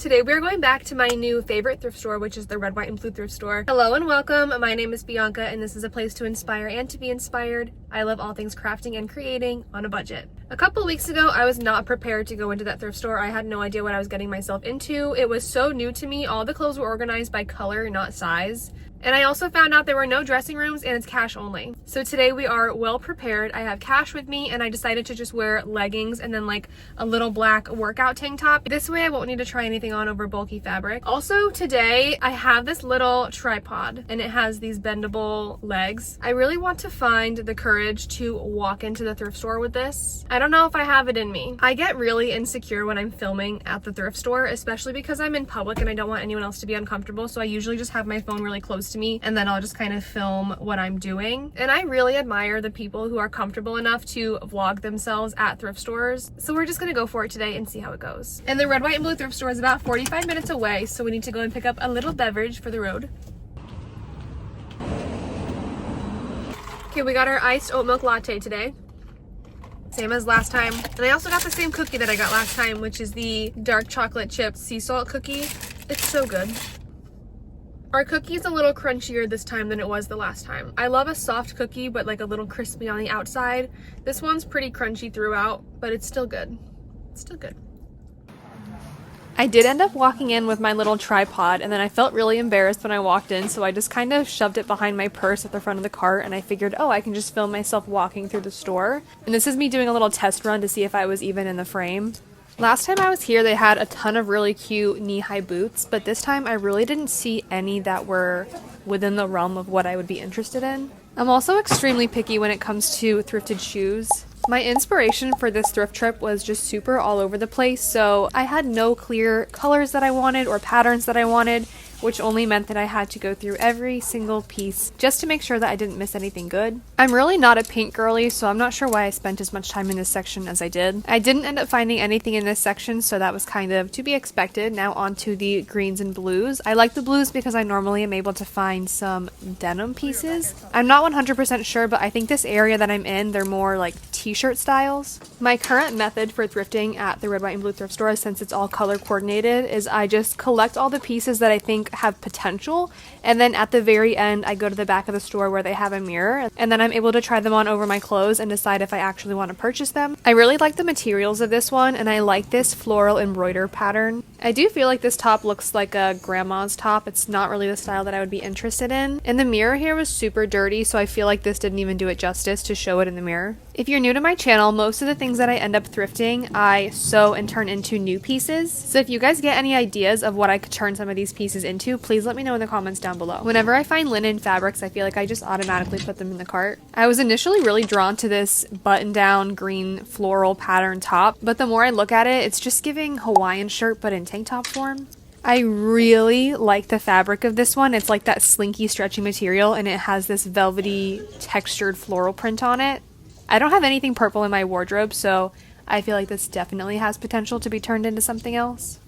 Today we are going back to my new favorite thrift store, which is the Red, White, and Blue thrift store. Hello and welcome. My name is Bianca and this is a place to inspire and to be inspired. I love all things crafting and creating on a budget. A couple weeks ago, I was not prepared to go into that thrift store. I had no idea what I was getting myself into. It was so new to me. All the clothes were organized by color, not size. And I also found out there were no dressing rooms and it's cash only. So today we are well prepared. I have cash with me and I decided to just wear leggings and then like a little black workout tank top. This way I won't need to try anything on over bulky fabric. Also today I have this little tripod and it has these bendable legs. I really want to find the courage to walk into the thrift store with this. I don't know if I have it in me. I get really insecure when I'm filming at the thrift store, especially because I'm in public and I don't want anyone else to be uncomfortable. So I usually just have my phone really close to me and then I'll just kind of film what I'm doing. And I really admire the people who are comfortable enough to vlog themselves at thrift stores. So we're just gonna go for it today and see how it goes. And the Red, White, and Blue thrift store is about 45 minutes away, so we need to go and pick up a little beverage for the road. Okay, we got our iced oat milk latte today. Same as last time. And I also got the same cookie that I got last time, which is the dark chocolate chip sea salt cookie. It's so good. Our cookie is a little crunchier this time than it was the last time. I love a soft cookie, but like a little crispy on the outside. This one's pretty crunchy throughout, but it's still good. It's still good. I did end up walking in with my little tripod, and then I felt really embarrassed when I walked in, so I just kind of shoved it behind my purse at the front of the cart, and I figured, oh, I can just film myself walking through the store. And this is me doing a little test run to see if I was even in the frame. Last time I was here, they had a ton of really cute knee-high boots, but this time I really didn't see any that were within the realm of what I would be interested in. I'm also extremely picky when it comes to thrifted shoes. My inspiration for this thrift trip was just super all over the place, so I had no clear colors that I wanted or patterns that I wanted, which only meant that I had to go through every single piece just to make sure that I didn't miss anything good. I'm really not a pink girly, so I'm not sure why I spent as much time in this section as I did. I didn't end up finding anything in this section, so that was kind of to be expected. Now on to the greens and blues. I like the blues because I normally am able to find some denim pieces. I'm not 100% sure, but I think this area that I'm in, they're more like t-shirt styles. My current method for thrifting at the Red, White, and Blue thrift store, since it's all color coordinated, is I just collect all the pieces that I think have potential, and then at the very end I go to the back of the store where they have a mirror, and then I'm able to try them on over my clothes and decide if I actually want to purchase them. I really like the materials of this one, and I like this floral embroider pattern. I do feel like this top looks like a grandma's top. It's not really the style that I would be interested in. And the mirror here was super dirty, so I feel like this didn't even do it justice to show it in the mirror. If you're new to my channel, most of the things that I end up thrifting, I sew and turn into new pieces. So if you guys get any ideas of what I could turn some of these pieces into, please let me know in the comments down below. Whenever I find linen fabrics, I feel like I just automatically put them in the cart. I was initially really drawn to this button-down green floral pattern top, but the more I look at it, it's just giving Hawaiian shirt but in tank top form. I really like the fabric of this one. It's like that slinky, stretchy material, and it has this velvety, textured floral print on it. I don't have anything purple in my wardrobe, so I feel like this definitely has potential to be turned into something else.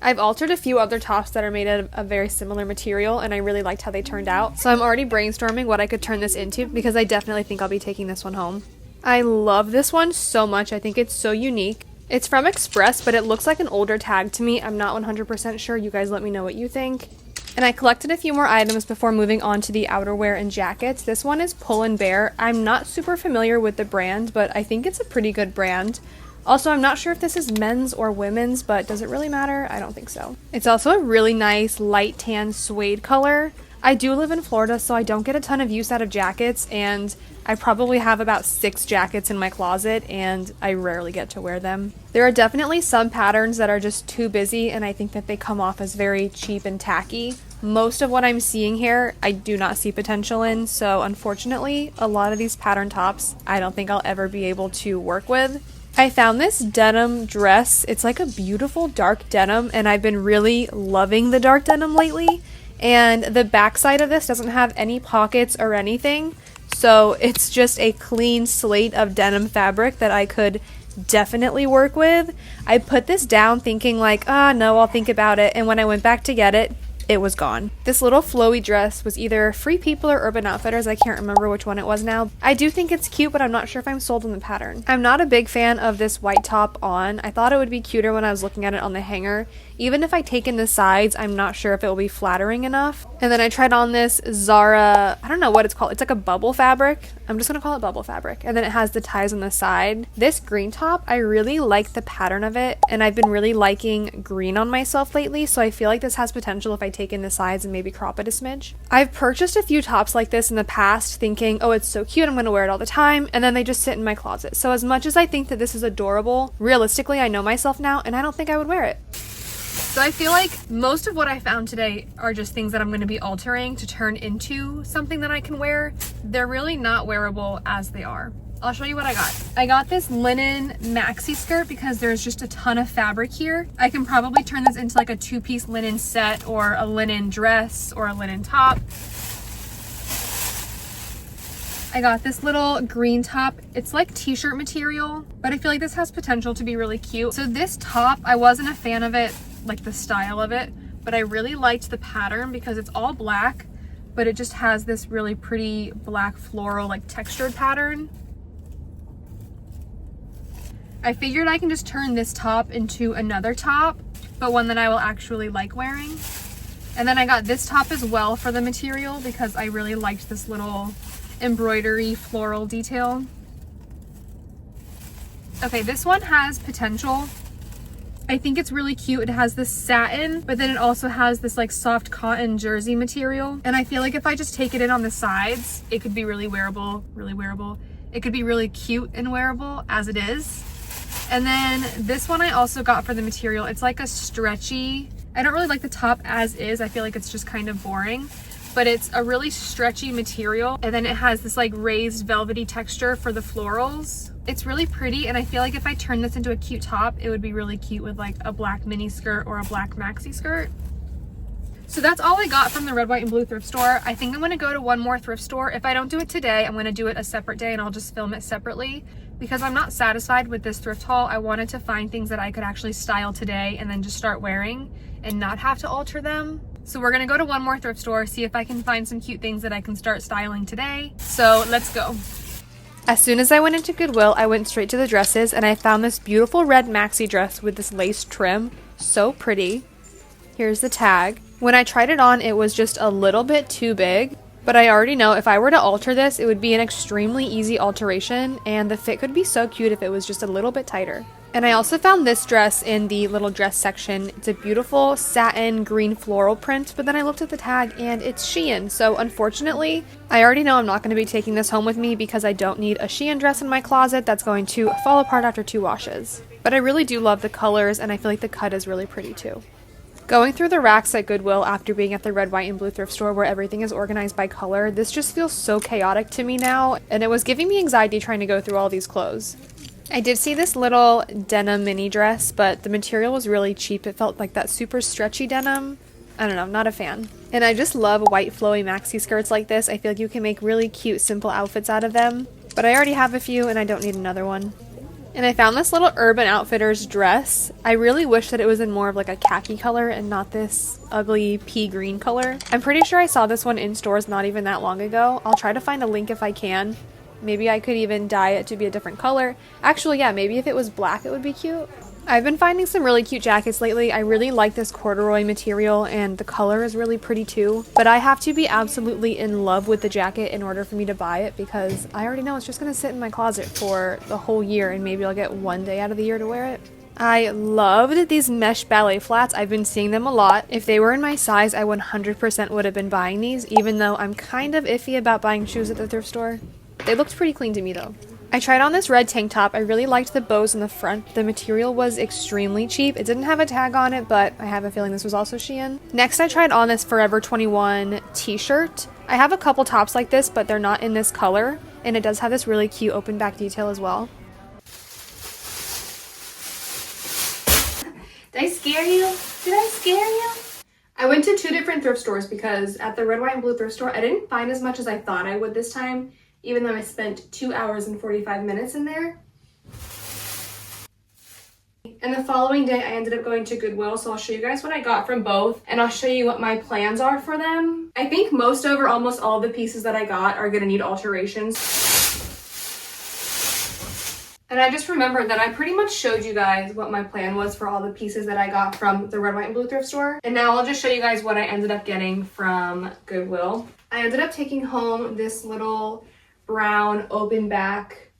I've altered a few other tops that are made out of a very similar material, and I really liked how they turned out. So I'm already brainstorming what I could turn this into, because I definitely think I'll be taking this one home. I love this one so much. I think it's so unique. It's from Express, but it looks like an older tag to me. I'm not 100% sure. You guys let me know what you think. And I collected a few more items before moving on to the outerwear and jackets. This one is Pull and Bear. I'm not super familiar with the brand, but I think it's a pretty good brand. Also, I'm not sure if this is men's or women's, but does it really matter? I don't think so. It's also a really nice light tan suede color. I do live in Florida, so I don't get a ton of use out of jackets, and I probably have about 6 jackets in my closet, and I rarely get to wear them. There are definitely some patterns that are just too busy, and I think that they come off as very cheap and tacky. Most of what I'm seeing here, I do not see potential in, so unfortunately, a lot of these pattern tops, I don't think I'll ever be able to work with. I found this denim dress. It's like a beautiful dark denim, and I've been really loving the dark denim lately. And the backside of this doesn't have any pockets or anything, so it's just a clean slate of denim fabric that I could definitely work with. I put this down thinking like, no, I'll think about it, and when I went back to get it, it was gone. This little flowy dress was either Free People or Urban Outfitters. I can't remember which one it was now. I do think it's cute, but I'm not sure if I'm sold on the pattern. I'm not a big fan of this white top on. I thought it would be cuter when I was looking at it on the hanger. Even if I take in the sides, I'm not sure if it will be flattering enough. And then I tried on this Zara, I don't know what it's called. It's like a bubble fabric. I'm just gonna call it bubble fabric. And then it has the ties on the side. This green top, I really like the pattern of it, and I've been really liking green on myself lately, so I feel like this has potential if I take in the sides and maybe crop it a smidge. I've purchased a few tops like this in the past thinking, oh, it's so cute, I'm gonna wear it all the time, and then they just sit in my closet. So as much as I think that this is adorable, realistically I know myself now and I don't think I would wear it. So I feel like most of what I found today are just things that I'm going to be altering to turn into something that I can wear. They're really not wearable as they are. I'll show you what I got. I got this linen maxi skirt because there's just a ton of fabric here. I can probably turn this into like a two-piece linen set or a linen dress or a linen top. I got this little green top. It's like t-shirt material, but I feel like this has potential to be really cute. So this top, I wasn't a fan of it, like the style of it, but I really liked the pattern because it's all black, but it just has this really pretty black floral like textured pattern. I figured I can just turn this top into another top, but one that I will actually like wearing. And then I got this top as well for the material because I really liked this little embroidery floral detail. Okay, this one has potential. I think it's really cute. It has this satin, but then it also has this like soft cotton jersey material. And I feel like if I just take it in on the sides, it could be really wearable, really wearable. It could be really cute and wearable as it is. And then this one I also got for the material. It's like a stretchy, I don't really like the top as is. I feel like it's just kind of boring, but it's a really stretchy material. And then it has this like raised velvety texture for the florals. It's really pretty, and I feel like if I turn this into a cute top, it would be really cute with like a black mini skirt or a black maxi skirt. So that's all I got from the red, white, and blue thrift store. I think I'm gonna go to one more thrift store. If I don't do it today, I'm gonna do it a separate day and I'll just film it separately because I'm not satisfied with this thrift haul. I wanted to find things that I could actually style today and then just start wearing and not have to alter them. So we're gonna go to one more thrift store, see if I can find some cute things that I can start styling today. So let's go. As soon as I went into Goodwill, I went straight to the dresses and I found this beautiful red maxi dress with this lace trim. So pretty. Here's the tag. When I tried it on, it was just a little bit too big, but I already know if I were to alter this, it would be an extremely easy alteration and the fit could be so cute if it was just a little bit tighter. And I also found this dress in the little dress section. It's a beautiful satin green floral print, but then I looked at the tag and it's Shein. So unfortunately, I already know I'm not going to be taking this home with me because I don't need a Shein dress in my closet that's going to fall apart after 2 washes. But I really do love the colors and I feel like the cut is really pretty too. Going through the racks at Goodwill after being at the red, white, and blue thrift store where everything is organized by color, this just feels so chaotic to me now, and it was giving me anxiety trying to go through all these clothes. I did see this little denim mini dress, but the material was really cheap. It felt like that super stretchy denim. I don't know, I'm not a fan. And I just love white flowy maxi skirts like this. I feel like you can make really cute, simple outfits out of them. But I already have a few and I don't need another one. And I found this little Urban Outfitters dress. I really wish that it was in more of like a khaki color and not this ugly pea green color. I'm pretty sure I saw this one in stores not even that long ago. I'll try to find a link if I can. Maybe I could even dye it to be a different color. Actually, yeah, maybe if it was black, it would be cute. I've been finding some really cute jackets lately. I really like this corduroy material and the color is really pretty too. But I have to be absolutely in love with the jacket in order for me to buy it because I already know it's just gonna sit in my closet for the whole year and maybe I'll get one day out of the year to wear it. I loved these mesh ballet flats. I've been seeing them a lot. If they were in my size, I 100% would have been buying these, even though I'm kind of iffy about buying shoes at the thrift store. They looked pretty clean to me though. I tried on this red tank top. I really liked the bows in the front. The material was extremely cheap. It didn't have a tag on it, but I have a feeling this was also Shein. Next, I tried on this Forever 21 t-shirt. I have a couple tops like this, but they're not in this color, and it does have this really cute open back detail as well. Did I scare you? Did I scare you? I went to 2 different thrift stores because at the red, white, and blue thrift store, I didn't find as much as I thought I would this time, even though I spent 2 hours and 45 minutes in there. And the following day, I ended up going to Goodwill, so I'll show you guys what I got from both, and I'll show you what my plans are for them. I think most over almost all the pieces that I got are gonna need alterations. And I just remembered that I pretty much showed you guys what my plan was for all the pieces that I got from the Red, White, and Blue thrift store. And now I'll just show you guys what I ended up getting from Goodwill. I ended up taking home this little brown open back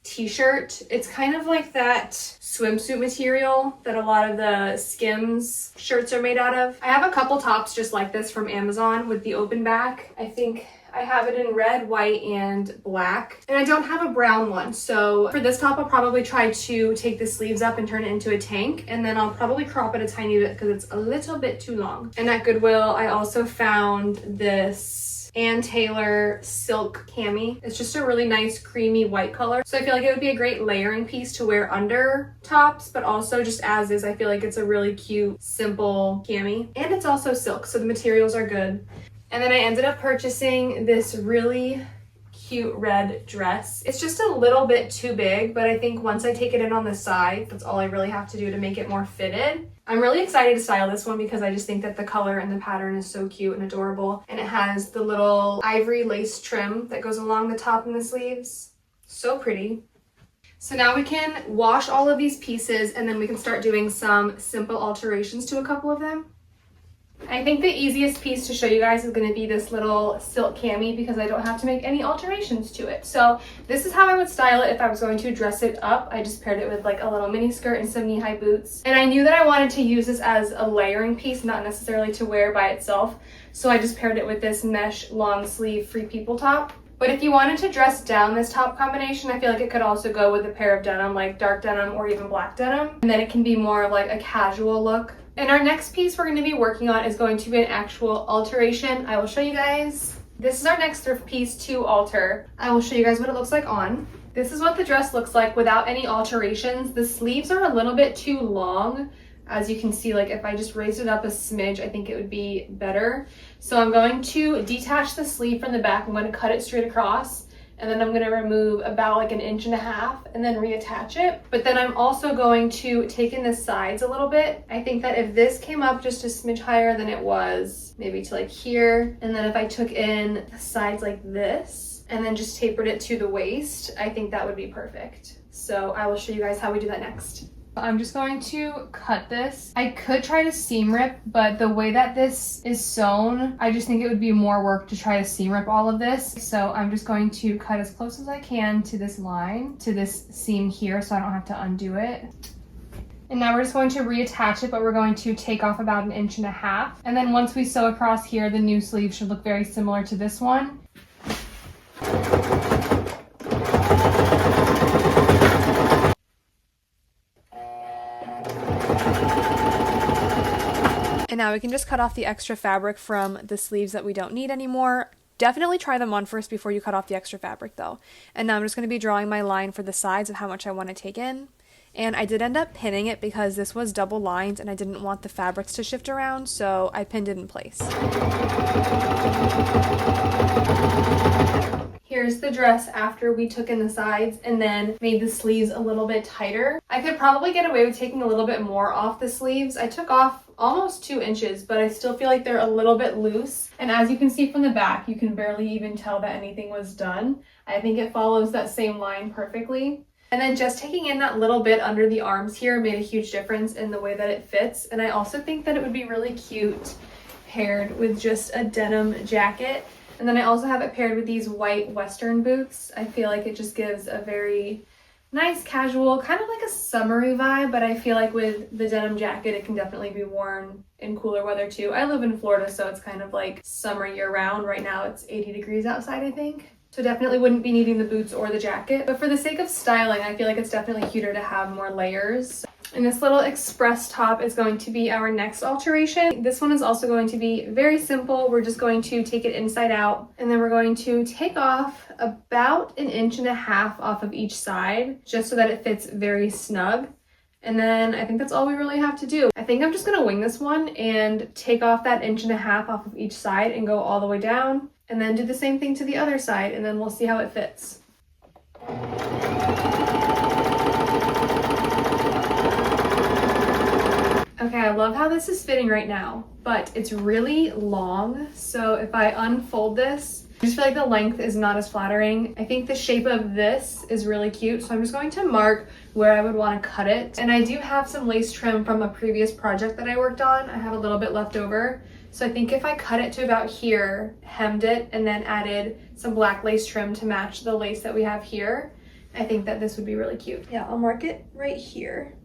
t-shirt. It's kind of like that swimsuit material that a lot of the Skims shirts are made out of. I have a couple tops just like this from Amazon with the open back. I think I have it in red, white, and black. And I don't have a brown one. So for this top, I'll probably try to take the sleeves up and turn it into a tank. And then I'll probably crop it a tiny bit because it's a little bit too long. And at Goodwill, I also found this Ann Taylor silk cami. It's just a really nice creamy white color. So I feel like it would be a great layering piece to wear under tops, but also just as is, I feel like it's a really cute, simple cami. And it's also silk, so the materials are good. And then I ended up purchasing this really cute red dress. It's just a little bit too big, but I think once I take it in on the side, that's all I really have to do to make it more fitted. I'm really excited to style this one because I just think that the color and the pattern is so cute and adorable. And it has the little ivory lace trim that goes along the top and the sleeves. So pretty. So now we can wash all of these pieces and then we can start doing some simple alterations to a couple of them. I think the easiest piece to show you guys is going to be this little silk cami because I don't have to make any alterations to it. So this is how I would style it if I was going to dress it up. I just paired it with like a little mini skirt and some knee-high boots. And I knew that I wanted to use this as a layering piece, not necessarily to wear by itself. So I just paired it with this mesh long sleeve Free People top. But if you wanted to dress down this top combination, I feel like it could also go with a pair of denim, like dark denim or even black denim. And then it can be more of like a casual look. And our next piece we're going to be working on is going to be an actual alteration. I will show you guys. This is our next thrift piece to alter. I will show you guys what it looks like on. This is what the dress looks like without any alterations. The sleeves are a little bit too long. As you can see, like if I just raised it up a smidge, I think it would be better. So I'm going to detach the sleeve from the back. I'm going to cut it straight across. And then I'm going to remove about like 1.5 inches and then reattach it. But then I'm also going to take in the sides a little bit. I think that if this came up just a smidge higher than it was, maybe to like here, and then if I took in the sides like this and then just tapered it to the waist, I think that would be perfect. So I will show you guys how we do that next. I'm just going to cut this. I could try to seam rip, but the way that this is sewn, I just think it would be more work to try to seam rip all of this. So I'm just going to cut as close as I can to this line, to this seam here, so I don't have to undo it. And now we're just going to reattach it, but we're going to take off about 1.5 inches. And then once we sew across here, the new sleeve should look very similar to this one. And now we can just cut off the extra fabric from the sleeves that we don't need anymore. Definitely try them on first before you cut off the extra fabric though. And now I'm just going to be drawing my line for the sides of how much I want to take in. And I did end up pinning it because this was double lined and I didn't want the fabrics to shift around, so I pinned it in place. Here's the dress after we took in the sides and then made the sleeves a little bit tighter. I could probably get away with taking a little bit more off the sleeves. I took off almost 2 inches, but I still feel like they're a little bit loose. And as you can see from the back, you can barely even tell that anything was done. I think it follows that same line perfectly. And then just taking in that little bit under the arms here made a huge difference in the way that it fits. And I also think that it would be really cute paired with just a denim jacket. And then I also have it paired with these white Western boots. I feel like it just gives a very nice, casual, kind of like a summery vibe, but I feel like with the denim jacket, it can definitely be worn in cooler weather too. I live in Florida, so it's kind of like summer year round. Right now it's 80 degrees outside, I think. So definitely wouldn't be needing the boots or the jacket. But for the sake of styling, I feel like it's definitely cuter to have more layers. And this little express top is going to be our next alteration. This one is also going to be very simple. We're just going to take it inside out and then we're going to take off about 1.5 inches off of each side just so that it fits very snug. And then I think that's all we really have to do. I think I'm just gonna wing this one and take off that 1.5 inches off of each side and go all the way down and then do the same thing to the other side and then we'll see how it fits. Okay, I love how this is fitting right now, but it's really long. So if I unfold this, I just feel like the length is not as flattering. I think the shape of this is really cute, so I'm just going to mark where I would want to cut it. And I do have some lace trim from a previous project that I worked on. I have a little bit left over. So I think if I cut it to about here, hemmed it, and then added some black lace trim to match the lace that we have here, I think that this would be really cute. Yeah, I'll mark it right here.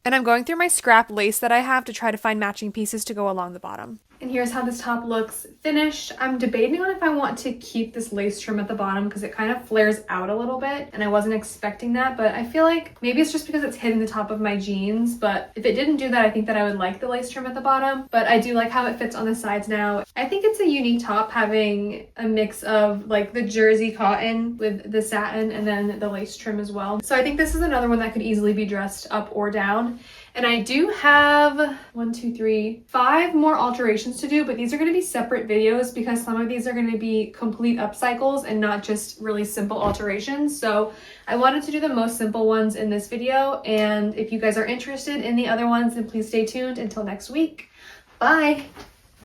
And I'm going through my scrap lace that I have to try to find matching pieces to go along the bottom. And here's how this top looks finished. I'm debating on if I want to keep this lace trim at the bottom because it kind of flares out a little bit and I wasn't expecting that, but I feel like maybe it's just because it's hitting the top of my jeans, but if it didn't do that, I think that I would like the lace trim at the bottom, but I do like how it fits on the sides now. I think it's a unique top having a mix of like the jersey cotton with the satin and then the lace trim as well. So I think this is another one that could easily be dressed up or down. And I do have 5 more alterations to do, but these are going to be separate videos because some of these are going to be complete upcycles and not just really simple alterations. So I wanted to do the most simple ones in this video. And if you guys are interested in the other ones, then please stay tuned until next week. Bye.